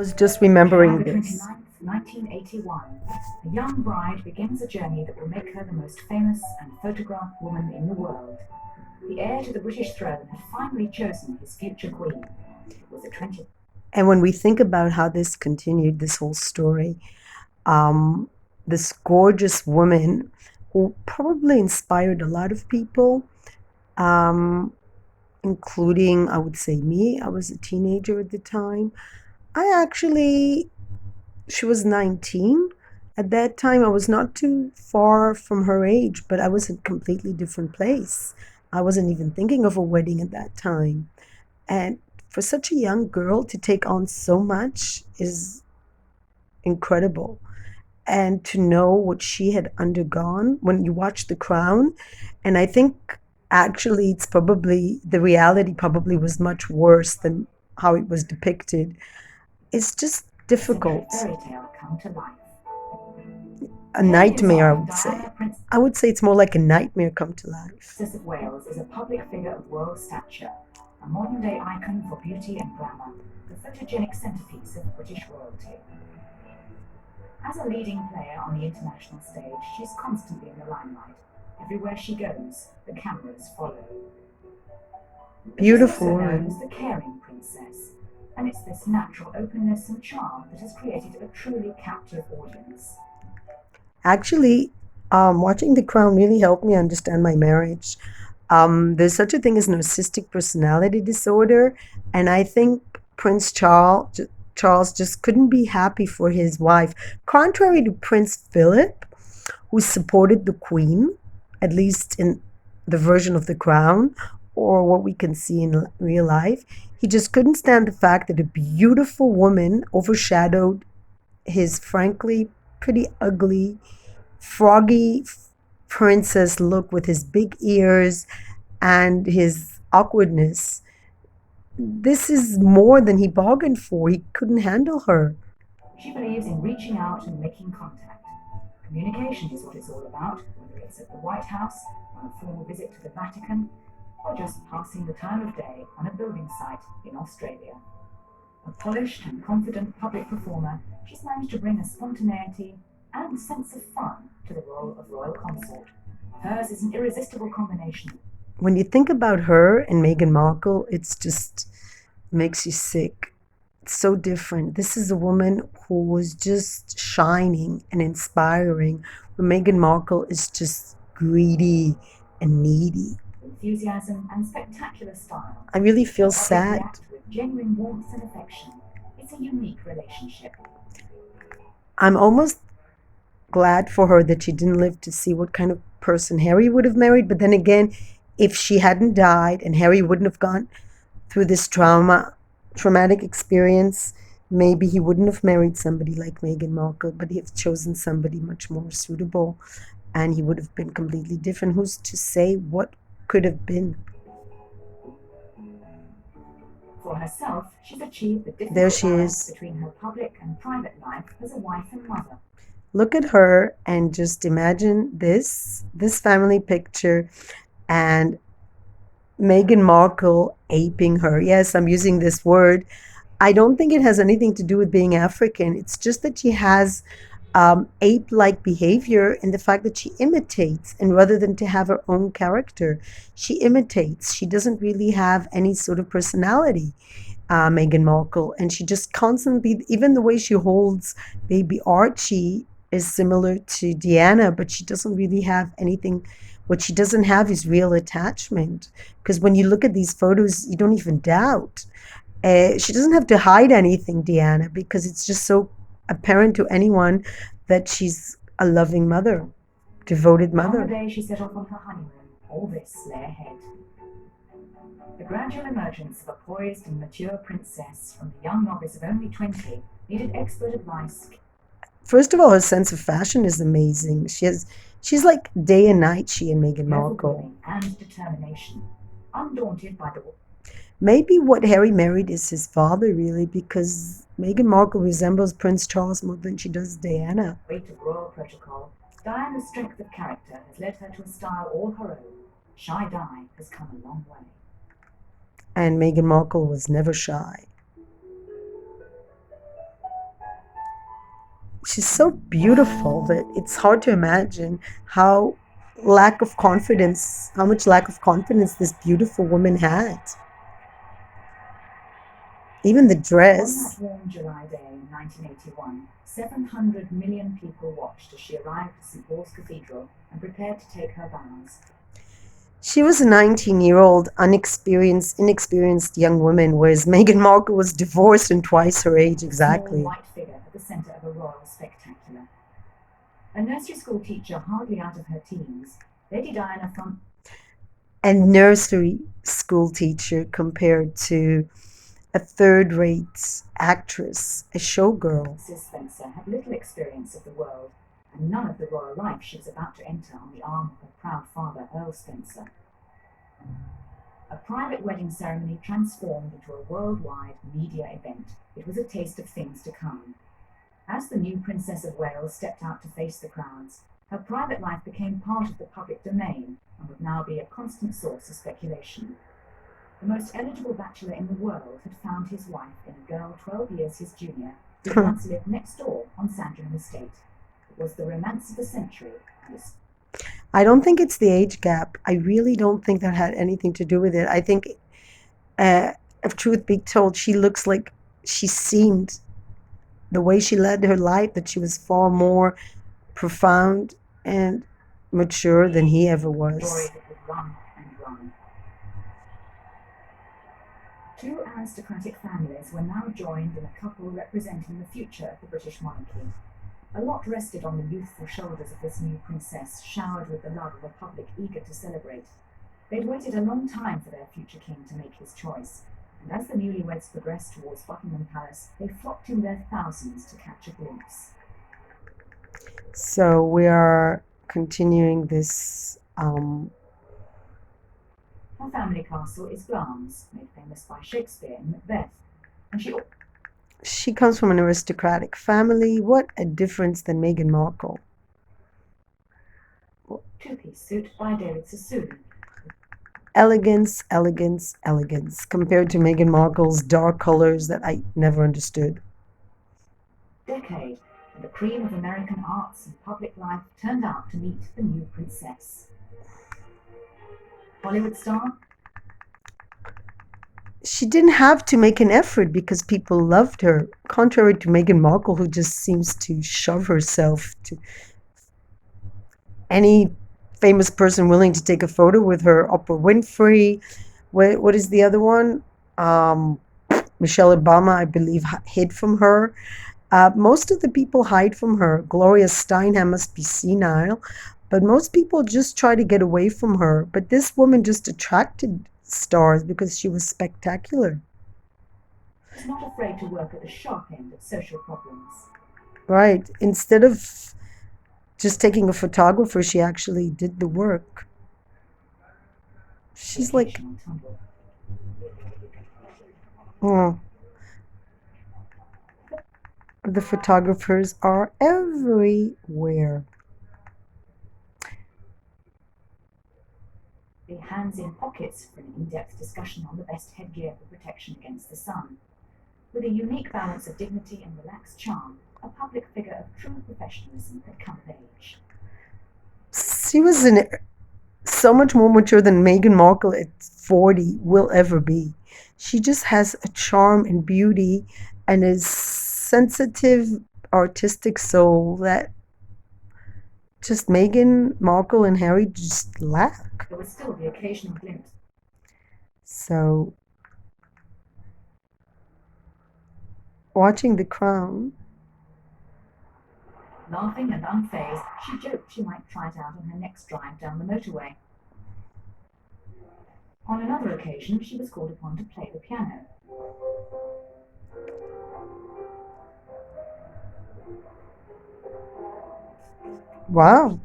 Was just remembering July the this. 29th, 1981, a young bride begins a journey that will make her the most famous and photographed woman in the world. The heir to the British throne had finally chosen his future queen. It was the 20th. And when we think about how this continued, this whole story, um, this gorgeous woman who probably inspired a lot of people, um, including, I would say, me. I was a teenager at the time. I actually, she was 19. At that time, I was not too far from her age, but I was in a completely different place. I wasn't even thinking of a wedding at that time. And for such a young girl to take on so much is incredible. And to know what she had undergone when you watch The Crown, and I think actually it's probably the reality probably was much worse than how it was depicted. It's just Century difficult. fairy tale come to life. A Harry is nightmare, I off. would say. Diana, Princess I would say it's more like a nightmare come to life. of Wales, is a public figure of world stature, a modern day icon for beauty and glamour, the photogenic centerpiece of British royalty. As a leading player on the international stage, she's constantly in the limelight. Everywhere she goes, the cameras follow. But she's Beautiful also known as woman. the caring princess, and it's this natural openness and charm that has created a truly captive audience. Actually, watching The Crown really helped me understand my marriage. There's such a thing as narcissistic personality disorder, and I think Charles just couldn't be happy for his wife. Contrary to Prince Philip, who supported the Queen, at least in the version of The Crown, or what we can see in real life, he just couldn't stand the fact that a beautiful woman overshadowed his frankly pretty ugly, froggy princess look with his big ears and his awkwardness. This is more than he bargained for. He couldn't handle her. She believes in reaching out and making contact. Communication is what it's all about, whether it's at the White House, on a formal visit to the Vatican, or just passing the time of day on a building site in Australia. A polished and confident public performer, she's managed to bring a spontaneity and sense of fun to the role of royal consort. Hers is an irresistible combination. When you think about her and Meghan Markle, it's just makes you sick. It's so different. This is a woman who was just shining and inspiring, where Meghan Markle is just greedy and needy. Enthusiasm and spectacular style. I really The feel public sad. react with genuine warmth and affection. It's a unique relationship. I'm almost glad for her that she didn't live to see what kind of person Harry would have married. But then again, if she hadn't died and Harry wouldn't have gone through this traumatic experience, maybe he wouldn't have married somebody like Meghan Markle, but he'd have chosen somebody much more suitable and he would have been completely different. Who's to say what could have been? For herself, she's achieved the There difficult she balance is. between her public and private life as a wife and mother. Look at her and just imagine this family picture and Meghan Markle aping her. Yes, I'm using this word. I don't think it has anything to do with being African. It's just that she has ape like behavior in the fact that she imitates, and rather than to have her own character, she imitates. She doesn't really have any sort of personality, Meghan Markle. And she just constantly, even the way she holds baby Archie is similar to Diana, but she doesn't really have anything. What she doesn't have is real attachment. Because when you look at these photos, you don't even doubt. She doesn't have to hide anything, Diana, because it's just so apparent to anyone that she's a loving mother, devoted On the mother. day she set off on her honeymoon, all this lay ahead. The gradual emergence of a poised and mature princess from the young novice of only 20 needed expert advice. First of all, her sense of fashion is amazing. She's like day and night, she and Meghan Careful Markle. grooming and determination. Undaunted by the Maybe what Harry married is his father, really, because Meghan Markle resembles Prince Charles more than she does Diana. weight of royal protocol, Diana's strength of character has led her to a style all her own. Shy Di has come a long way. And Meghan Markle was never shy. she's so beautiful that it's hard to imagine how how much lack of confidence this beautiful woman had. Even the On that dress. warm July day in 1981, 700 million people watched as she arrived at St. Paul's Cathedral and prepared to take her vows. She was a 19-year-old, inexperienced young woman, whereas Meghan Markle was divorced and twice her age A small exactly. white figure at the centre of a royal spectacular. A nursery school teacher hardly out of her teens, Lady Diana from And nursery school teacher compared to a third-rate actress, a showgirl. Mrs. Spencer had little experience of the world, and none of the royal life she was about to enter on the arm of her proud father, Earl Spencer. A private wedding ceremony transformed into a worldwide media event. It was a taste of things to come. As the new Princess of Wales stepped out to face the crowds, her private life became part of the public domain and would now be a constant source of speculation. The most eligible bachelor in the world had found his wife in a girl 12 years his junior, who once lived next door on Sandringham Estate. It was the romance of the century, and I don't think it's the age gap. I really don't think that had anything to do with it. I think, uh, if truth be told, she seemed, the way she led her life, that she was far more profound and mature than he ever story was. that would run and run. Two aristocratic families were now joined in a couple representing the future of the British monarchy. A lot rested on the youthful shoulders of this new princess, showered with the love of a public eager to celebrate. They'd waited a long time for their future king to make his choice, and as the newlyweds progressed towards Buckingham Palace, they flocked in their thousands to catch a glimpse. So we are continuing this. Her family castle is Glamis, made famous by Shakespeare in Macbeth, and She comes from an aristocratic family. What a difference than Meghan Markle. two-piece suit by David Sassoon. Elegance, elegance, elegance, compared to Meghan Markle's dark colors that I never understood. Decade, and the cream of American arts and public life turned out to meet the new princess. Hollywood star, She didn't have to make an effort because people loved her, contrary to Meghan Markle, who just seems to shove herself to any famous person willing to take a photo with her. Oprah Winfrey. What is the other one? Michelle Obama, I believe, hid from her. Most of the people hide from her. Gloria Steinem must be senile, but most people just try to get away from her. But this woman just attracted stars because she was spectacular. is not afraid to work at the sharp end of social problems. Right. Instead of just taking a photographer, she actually did the work. She's like, Vacation on Tumblr. oh, the photographers are everywhere. The hands in pockets for an in-depth discussion on the best headgear for protection against the sun. With a unique balance of dignity and relaxed charm, a public figure of true professionalism had come of age. She was so much more mature than Meghan Markle at 40 will ever be. She just has a charm and beauty and a sensitive, artistic soul that just Meghan Markle and Harry just lack. There was still the occasional glimpse So, watching The Crown, laughing and unfazed, she joked she might try it out on her next drive down the motorway. On another occasion, she was called upon to play the piano. wow.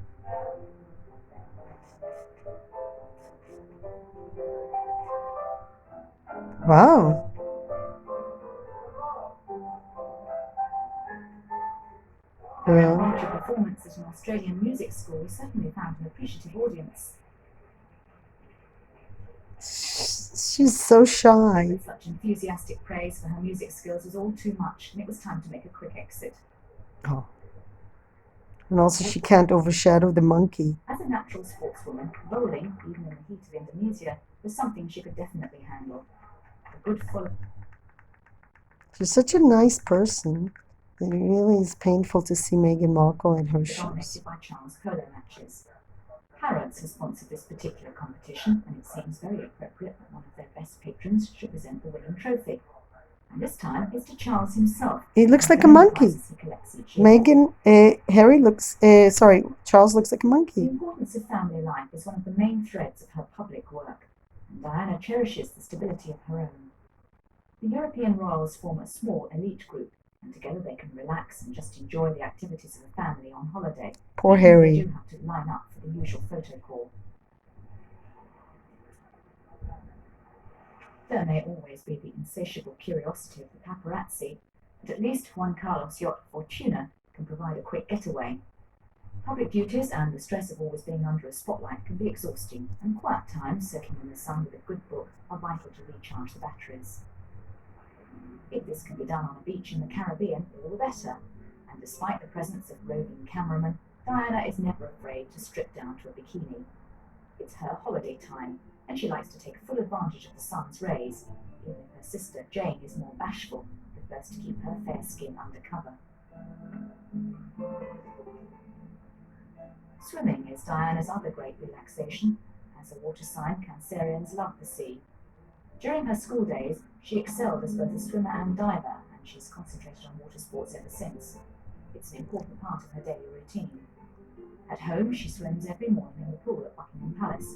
Wow. Her Well, impromptu performance at an Australian music school certainly found an appreciative audience. she's so shy. But such enthusiastic praise for her music skills was all too much, and it was time to make a quick exit. Oh. And also, she can't overshadow the monkey. As a natural sportswoman, bowling, even in the heat of Indonesia, was something she could definitely handle. A good full She's such a nice person. It really is painful to see Meghan Markle in her shoes. dominated by Charles polo matches. Harrods has sponsored this particular competition, and it seems very appropriate that one of their best patrons should present the winning trophy. And this time it's to Charles himself. It looks like a and the monkey. prizes he collects each year. Charles looks like a The monkey. importance of family life is one of the main threads of her public work, and Diana cherishes the stability of her own. The European royals form a small elite group, and together they can relax and just enjoy the activities of a family on holiday. Poor Even if They Harry. do have to line up for the usual photo call. There may always be the insatiable curiosity of the paparazzi, but at least Juan Carlos' yacht Fortuna can provide a quick getaway. Public duties and the stress of always being under a spotlight can be exhausting, and quiet times soaking in the sun with a good book are vital to recharge the batteries. If this can be done on a beach in the Caribbean, all the better, and despite the presence of roving cameramen, Diana is never afraid to strip down to a bikini. It's her holiday time, and she likes to take full advantage of the sun's rays, even if her sister Jane is more bashful and prefers to keep her fair skin under cover. Swimming is Diana's other great relaxation. As a water sign, Cancerians love the sea. During her school days, she excelled as both a swimmer and diver, and she's concentrated on water sports ever since. It's an important part of her daily routine. At home, she swims every morning in the pool at Buckingham Palace.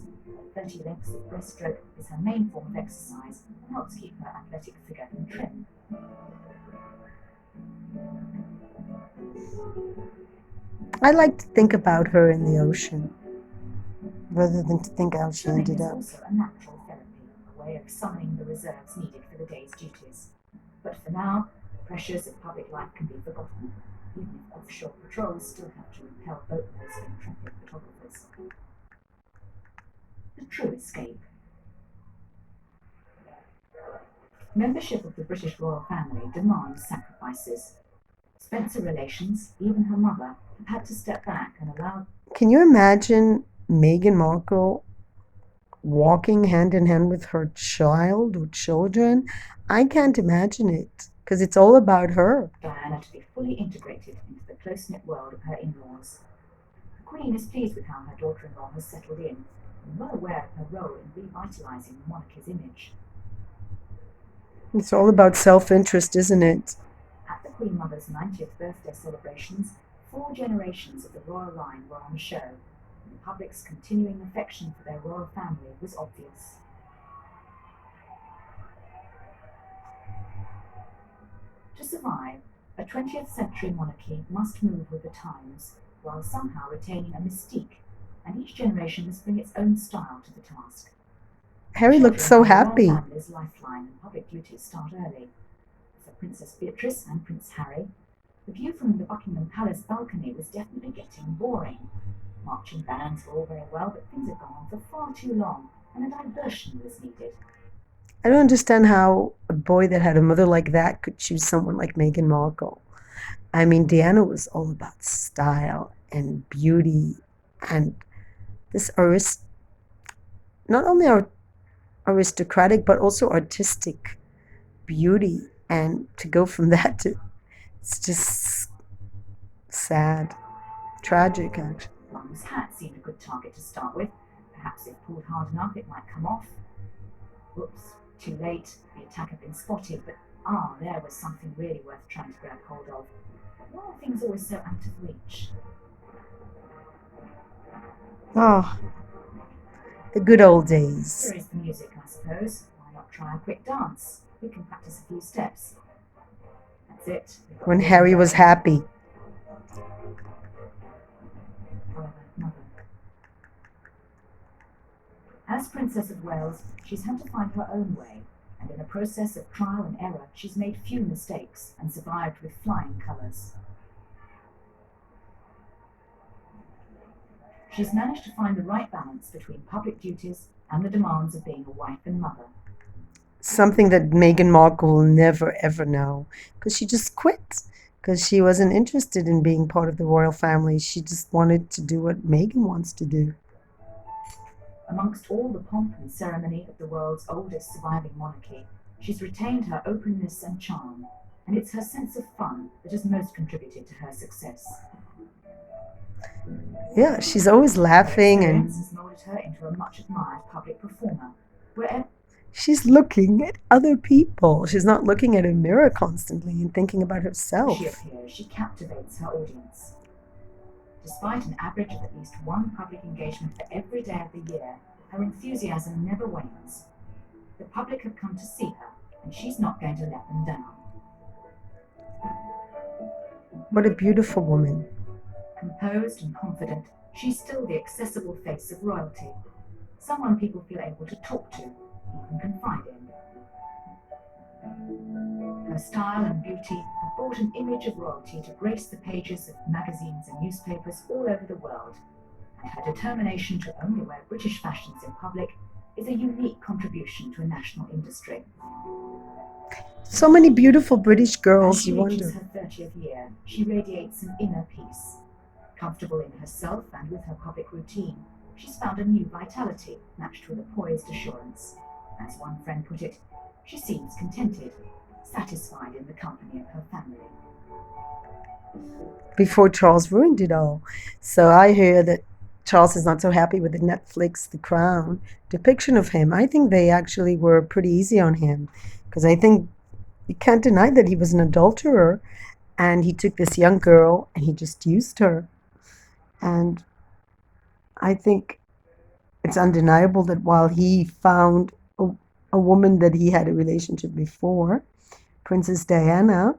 30 lengths of breaststroke is her main form of exercise and helps keep her athletic figure in trim. I like to think about her in the ocean rather than to think how she Swimming ended is up. also a natural therapy, a way of summoning the reserves needed for the day's duties. But for now, the pressures of public life can be forgotten, even if offshore patrols still have to repel boatloads of intrepid photographers. The true escape. Membership of the British royal family demands sacrifices. Spencer relations, even her mother, have had to step back and allow Can you imagine Meghan Markle walking hand in hand with her child or children? I can't imagine it because it's all about her. Diana to be fully integrated into the close-knit world of her in-laws. The Queen is pleased with how her daughter-in-law has settled in, and well aware of her role in revitalising the monarchy's image. It's all about self-interest, isn't it? At the Queen Mother's 90th birthday celebrations, 4 generations of the royal line were on show, and the public's continuing affection for their royal family was obvious. To survive, a 20th century monarchy must move with the times, while somehow retaining a mystique, and each generation must bring its own style to the task. Harry looked so Children are the happy. royal family's lifeline, and public duties start early. For Princess Beatrice and Prince Harry, the view from the Buckingham Palace balcony was definitely getting boring. Marching bands were all very well, but things had gone on for far too long, and a diversion was needed. I don't understand how a boy that had a mother like that could choose someone like Meghan Markle. I mean, Diana was all about style and beauty and this not only aristocratic but also artistic beauty. And to go from that to it's just sad, tragic actually. Mum's hat seemed a good target to start with. Perhaps if pulled hard enough, it might come off. Whoops, too late. The attack had been spotted, but there was something really worth trying to grab hold of. But why are things always so out of reach? Oh, the good old days. Here is the music, I suppose. Why not try a quick dance? We can practice a few steps. That's it. We've got When the Harry was umbrella. happy. However, mother. As Princess of Wales, she's had to find her own way, and in a process of trial and error, she's made few mistakes and survived with flying colours. She's managed to find the right balance between public duties and the demands of being a wife and mother. Something that Meghan Markle will never ever know because she just quit because she wasn't interested in being part of the royal family. She just wanted to do what Meghan wants to do. Amongst all the pomp and ceremony of the world's oldest surviving monarchy, she's retained her openness and charm, and it's her sense of fun that has most contributed to her success. Yeah, she's always laughing and Experience has molded her into a much admired public performer, wherever she's looking at other people. She's not looking at a mirror constantly and thinking about herself. she appears, she captivates her audience. Despite an average of at least one public engagement for every day of the year, her enthusiasm never wanes. The public have come to see her, and she's not going to let them down. What a beautiful woman. Composed and confident, she's still the accessible face of royalty. Someone people feel able to talk to, even confide in. Her style and beauty have brought an image of royalty to grace the pages of magazines and newspapers all over the world, and her determination to only wear British fashions in public is a unique contribution to a national industry. So many beautiful British As girls, she you reaches wonder. her 30th year, she radiates an inner peace. Comfortable in herself and with her public routine, she's found a new vitality matched with a poised assurance. As one friend put it, she seems contented, satisfied in the company of her family. Before Charles ruined it all. So I hear that Charles is not so happy with the Netflix The Crown depiction of him. I think they actually were pretty easy on him because I think you can't deny that he was an adulterer and he took this young girl and he just used her. And I think it's undeniable that while he found a woman that he had a relationship before, Princess Diana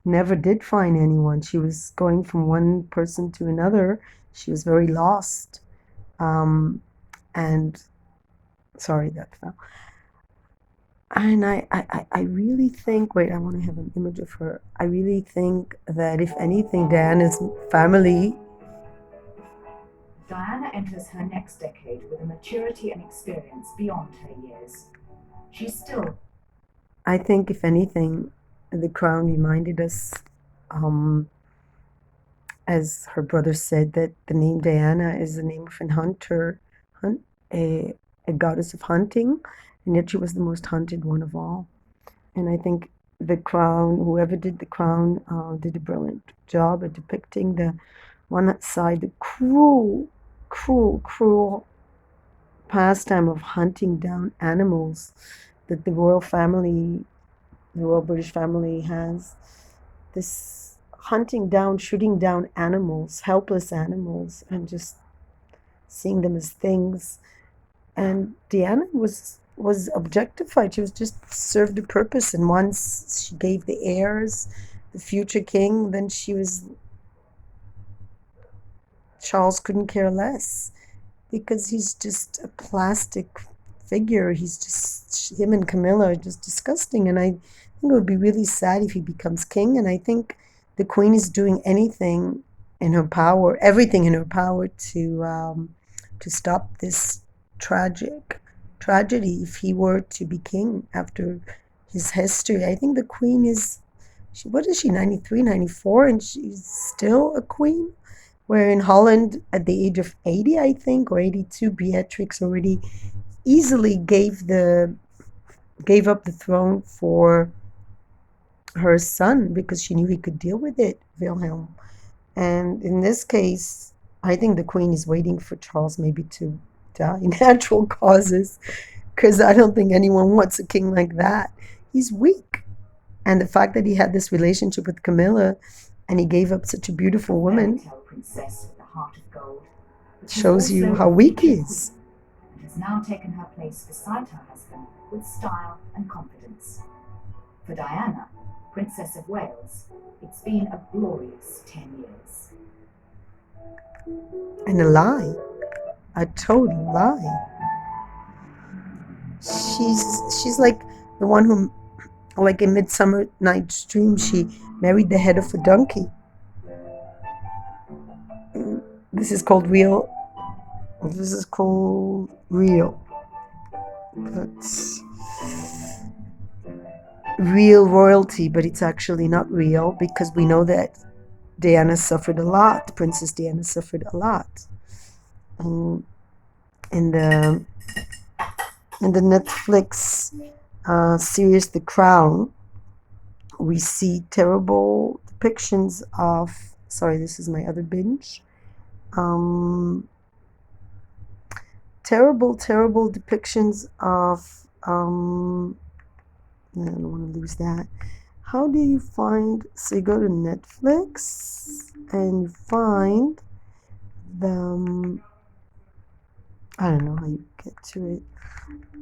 never did find anyone. She was going from one person to another. She was very lost. And sorry, that fell. And I really think, wait, I want to have an image of her. I really think that if anything, Diana's family, Diana enters her next decade with a maturity and experience beyond her years. She's still I think if anything, the crown reminded us, as her brother said, that the name Diana is the name of an hunter, a goddess of hunting, and yet she was the most hunted one of all. And I think the crown, whoever did the crown, did a brilliant job at depicting the one side, the cruel, cruel, cruel pastime of hunting down animals that the royal family, the royal British family has. This hunting down, shooting down animals, helpless animals, and just seeing them as things. And Diana was objectified. She was just served a purpose. And once she gave the heirs, the future king, then Charles couldn't care less because he's just a plastic figure. He's just, him and Camilla are just disgusting. And I think it would be really sad if he becomes king. And I think the queen is doing anything in her power, everything in her power to stop this tragedy if he were to be king after his history. I think the queen is, what is she, 93, 94, and she's still a queen? Where in Holland, at the age of 80, I think, or 82, Beatrix already easily gave up the throne for her son because she knew he could deal with it, Wilhelm. And in this case, I think the queen is waiting for Charles maybe to die natural causes because I don't think anyone wants a king like that. He's weak. And the fact that he had this relationship with Camilla and he gave up such a beautiful woman fairy tale princess with a heart of gold, but she's shows you also how a weak he future is. queen, and has now taken her place beside her husband with style and confidence. For Diana, Princess of Wales, it's been a glorious 10 years. And a lie, a total lie. She's like the one who, like in Midsummer Night's Dream, she married the head of a donkey. This is called real. This is called real. But real royalty, but it's actually not real because we know that Diana suffered a lot. Princess Diana suffered a lot. And in the Netflix series The Crown, we see terrible depictions of. Sorry, this is my other binge. Terrible depictions of. I don't want to lose that. How do you find? So you go to Netflix and you find the. I don't know how you get to it.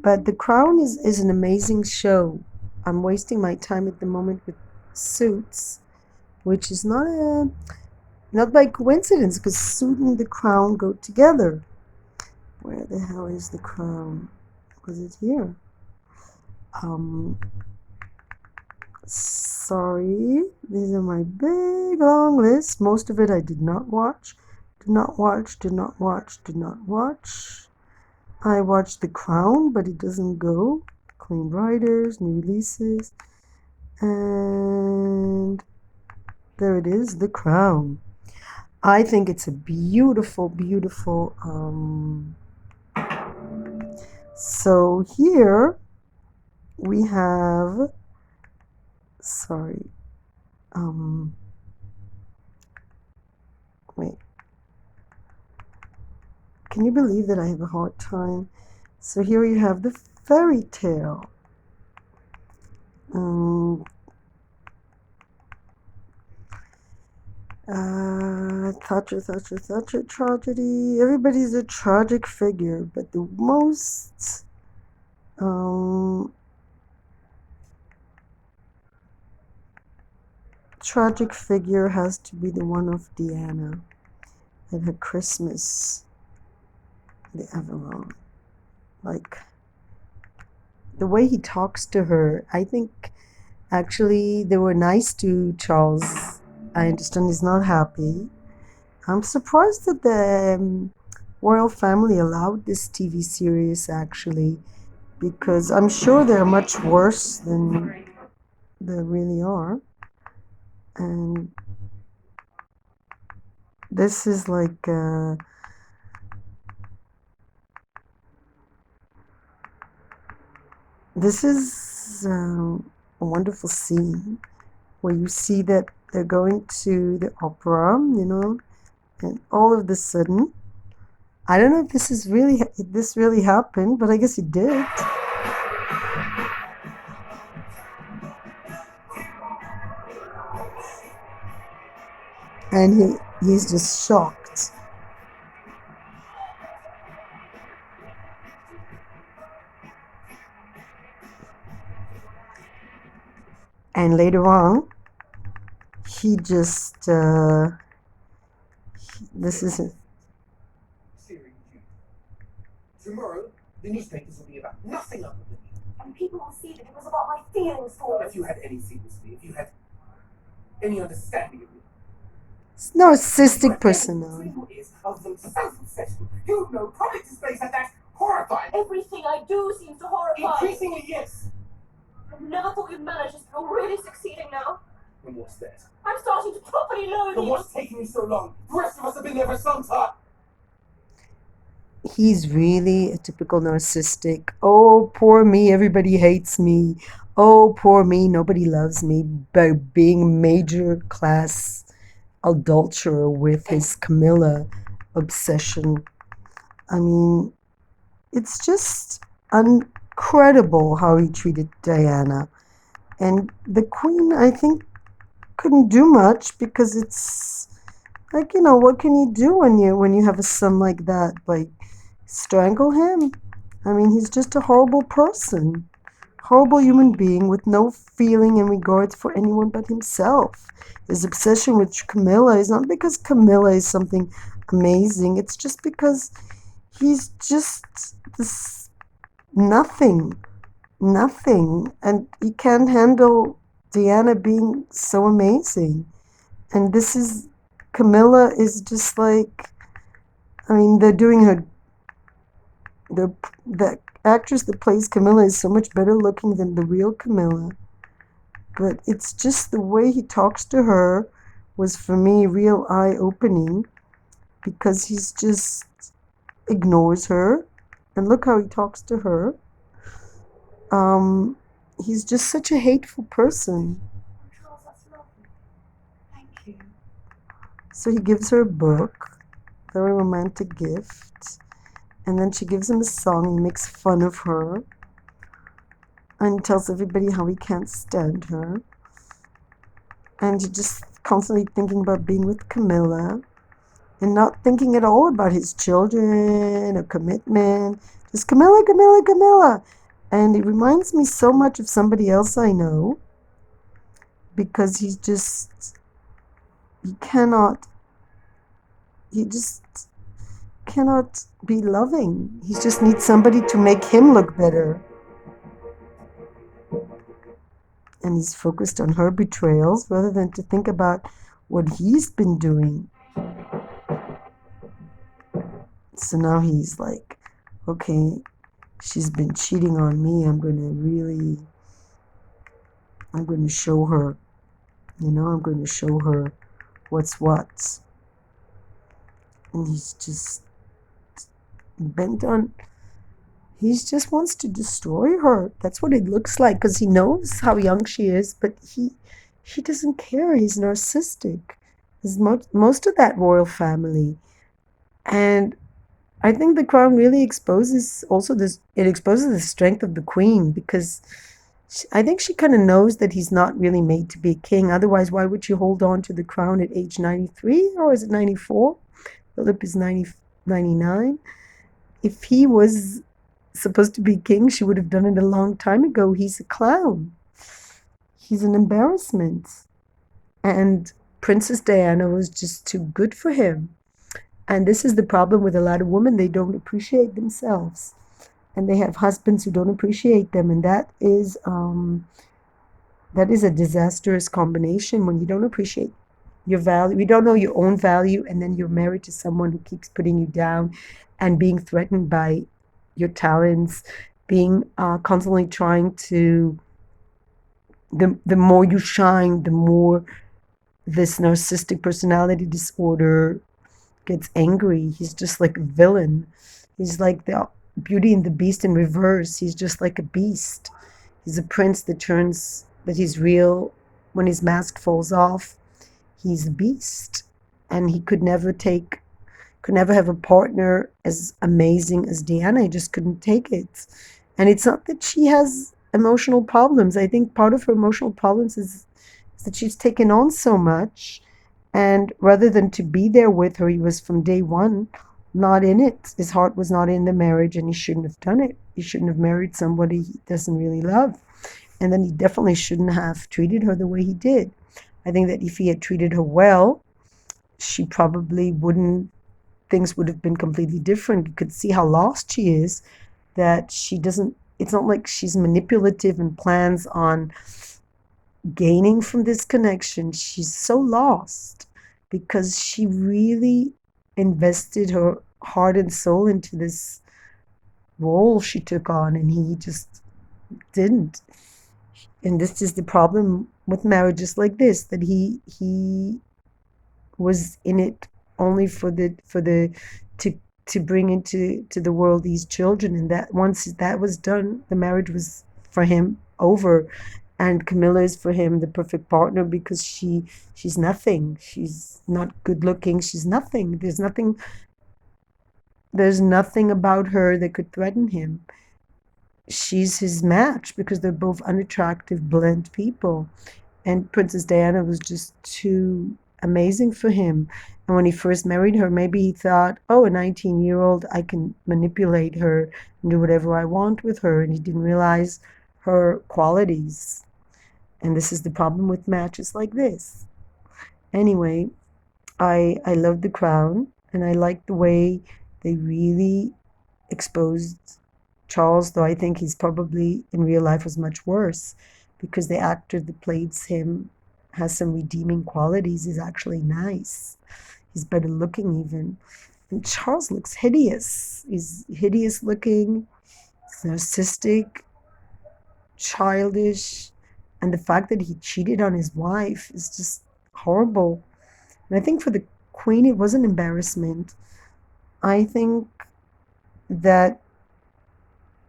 But The Crown is an amazing show. I'm wasting my time at the moment with Suits, which is not by coincidence, because Suit and The Crown go together. Where the hell is The Crown? Was it here? Sorry, these are my big long list. Most of it I did not watch. Did not watch. I watched The Crown, but it doesn't go. Clean Writers, new releases. And there it is, The Crown. I think it's a beautiful. So here we have. Sorry. Wait. Can you believe that I have a hard time? So here you have the fairy tale. Thatcher tragedy. Everybody's a tragic figure, but the most tragic figure has to be the one of Diana at her Christmas, the Avalon. Like, the way he talks to her, I think actually they were nice to Charles. I understand he's not happy. I'm surprised that the royal family allowed this TV series, actually, because I'm sure they're much worse than they really are. And this is like this is a wonderful scene where you see that they're going to the opera, and all of a sudden, I don't know if this really happened, but I guess it did. And he's just shocked. And later on, he just this is it. Tomorrow, the newspapers will be about nothing other than you. And people will see that it was about my feelings for If you had any sympathy, if you had any understanding of me. Narcissistic personality. Is of them self-obsession. You know public displays like that horrifying. Everything I do seems to horrify. Increasingly, yes. I've never thought you'd manage this, but you're really succeeding now. And what's that? I'm starting to properly loathe And you. what's taking you so long? The rest of us have been there for some time. He's really a typical narcissistic. Oh, poor me, everybody hates me. Oh, poor me, nobody loves me. By being major class adulterer with his Camilla obsession. I mean, it's just incredible how he treated Diana. And the queen, I think, couldn't do much because it's like, what can you do when you have a son like that? Like, strangle him? I mean, he's just a horrible person. Horrible human being with no feeling and regards for anyone but himself. His obsession with Camilla is not because Camilla is something amazing. It's just because he's just this nothing. And he can't handle Diana being so amazing. And Camilla is just like, I mean, they're doing her, the actress that plays Camilla is so much better looking than the real Camilla. But it's just the way he talks to her was for me real eye-opening, because he's just ignores her. And look how he talks to her. He's just such a hateful person. Charles, that's lovely. Thank you. So he gives her a book, very romantic gift, and then she gives him a song. He makes fun of her and tells everybody how he can't stand her. And he's just constantly thinking about being with Camilla and not thinking at all about his children or commitment. Just Camilla, Camilla, Camilla. And it reminds me so much of somebody else I know, because he just cannot be loving. He just needs somebody to make him look better. And he's focused on her betrayals rather than to think about what he's been doing. So now he's like, okay, she's been cheating on me. I'm going to show her, I'm going to show her what's what. And he's just bent on, he just wants to destroy her. That's what it looks like, because he knows how young she is, but he doesn't care. He's narcissistic. There's most of that royal family. And I think The Crown really exposes also this, it exposes the strength of the Queen, because I think she kind of knows that he's not really made to be a king. Otherwise, why would you hold on to the crown at age 93, or is it 94? Philip is 99. If he was supposed to be king, she would have done it a long time ago. He's a clown. He's an embarrassment. And Princess Diana was just too good for him. And this is the problem with a lot of women. They don't appreciate themselves. And they have husbands who don't appreciate them. And that is a disastrous combination, when you don't appreciate your value. You don't know your own value, and then you're married to someone who keeps putting you down and being threatened by your talents, being constantly trying to, the more you shine, the more this narcissistic personality disorder gets angry. He's just like a villain. He's like the Beauty and the Beast in reverse. He's just like a beast. He's a prince that he's real. When his mask falls off, he's a beast. And he could never have a partner as amazing as Diana. He just couldn't take it. And it's not that she has emotional problems. I think part of her emotional problems is that she's taken on so much. And rather than to be there with her, he was from day one not in it. His heart was not in the marriage, and he shouldn't have done it. He shouldn't have married somebody he doesn't really love. And then he definitely shouldn't have treated her the way he did. I think that if he had treated her well, she probably wouldn't, things would have been completely different. You could see how lost she is, that she doesn't, it's not like she's manipulative and plans on gaining from this connection. She's so lost because she really invested her heart and soul into this role she took on, and he just didn't. And this is the problem with marriages like this, that he was in it only to bring into the world these children, and that once that was done, the marriage was for him over. And Camilla is for him the perfect partner, because she's nothing. She's not good looking. She's nothing. There's nothing about her that could threaten him. She's his match, because they're both unattractive, blunt people. And Princess Diana was just too amazing for him. And when he first married her, maybe he thought, oh, a 19-year-old, I can manipulate her and do whatever I want with her. And he didn't realize her qualities. And this is the problem with matches like this. Anyway, I love The Crown, and I like the way they really exposed Charles, though I think he's probably in real life was much worse, because the actor that plays him has some redeeming qualities. He's actually nice. He's better looking even. And Charles looks hideous. He's hideous looking, he's narcissistic, childish, And the fact that he cheated on his wife is just horrible. And I think for the Queen, it was an embarrassment. I think that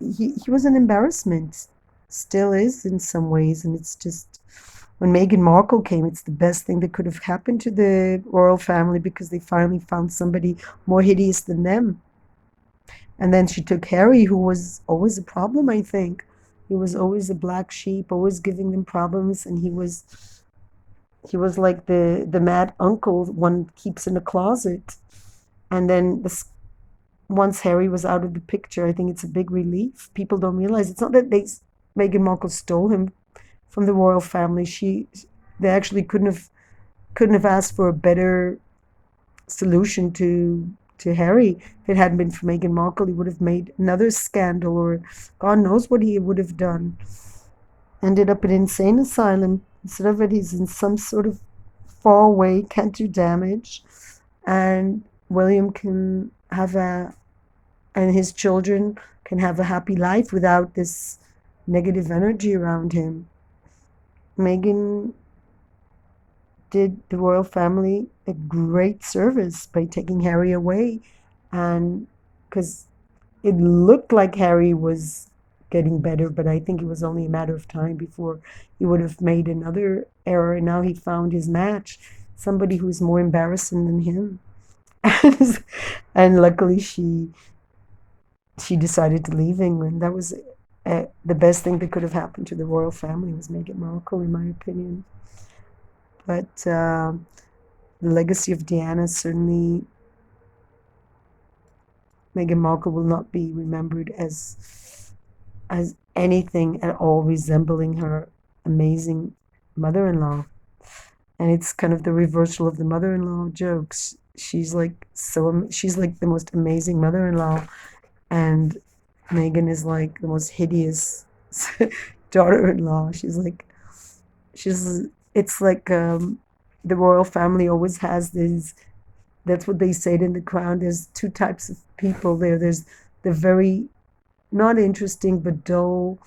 he was an embarrassment, still is in some ways. And it's just, when Meghan Markle came, it's the best thing that could have happened to the royal family because they finally found somebody more hideous than them. And then she took Harry, who was always a problem, I think. He was always a black sheep, always giving them problems, and he was like the mad uncle one keeps in a closet. And then once Harry was out of the picture, I think it's a big relief. People don't realize it's not that Meghan Markle stole him from the royal family. They actually couldn't have asked for a better solution to Harry. If it hadn't been for Meghan Markle, he would have made another scandal, or God knows what he would have done. Ended up in an insane asylum. Instead of it, he's in some sort of far away, can't do damage, and William can have and his children can have a happy life without this negative energy around him. Meghan did the royal family a great service by taking Harry away, and because it looked like Harry was getting better, but I think it was only a matter of time before he would have made another error, and now he found his match, somebody who's more embarrassing than him. And luckily she decided to leave England. That was the best thing that could have happened to the royal family, was Meghan Markle, in my opinion. But the legacy of Diana, certainly Meghan Markle will not be remembered as anything at all resembling her amazing mother-in-law. And it's kind of the reversal of the mother-in-law jokes. She's like the most amazing mother-in-law, and Meghan is like the most hideous daughter-in-law. It's like the royal family always has these. That's what they say in The Crown. There's two types of people there. There's the very not interesting but dull